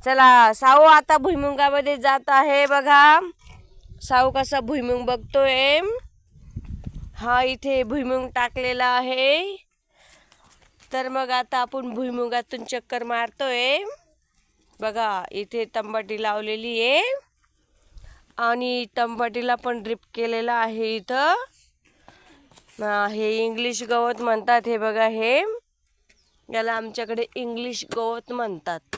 चला साऊ आता भुईमुगामध्ये जात आहे बघा. साऊ कसा भुईमुग बघतोय. हा इथे भुईमुग टाकलेला आहे. तर मग आता आपण भुईमुगातून चक्कर मारतोय बघा. इथे तंबाटी लावलेली आहे आणि तंबाटीला पण ड्रिप केलेला आहे. इथं हे इंग्लिश गवत म्हणतात. हे बघा, हे याला आमच्याकडे इंग्लिश गवत म्हणतात.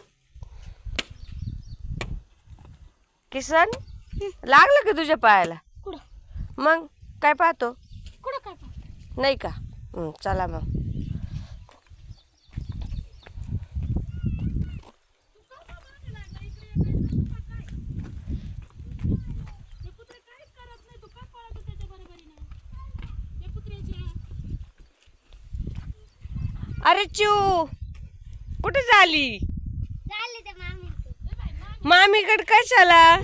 किसन लागलं का तुझ्या पायाला? मग काय पाहतो? नाही का? चला मग. अरे चू कुठे झाली? मामीकडे कशाला?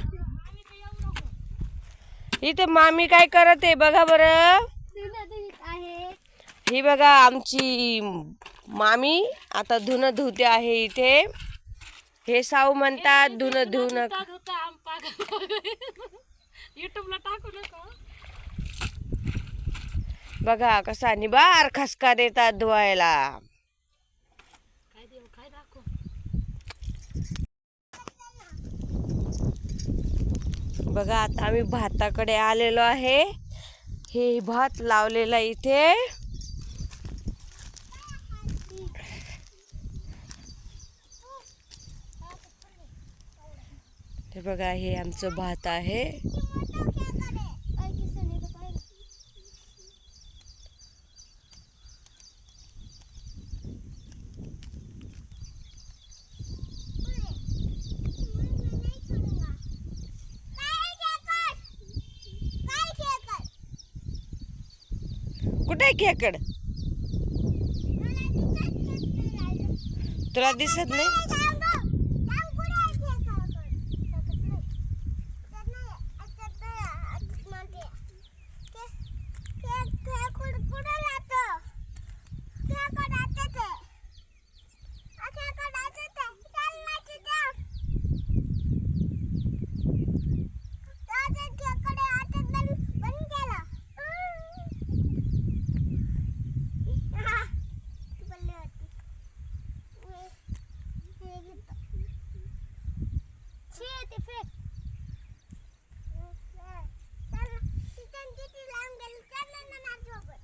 इथे मामी काय करत आहे बघा बरं. ही बघा आमची मामी आता धुणं धुते आहे इथे. हे साऊ म्हणतात धुणं धुऊ नका. युट्यूबला टाकू नका. बघा कसा निबार खसका देतात धुवायला. काय दाखव. बघा आता आम्ही भाताकडे आलेलो आहे. हे भात लावलेला इथे. हे बघा हे आमचं भात आहे. कुठे खेकड? तुला दिसत नाही? Chal, kitan kiti lang galit, chal na nanasok.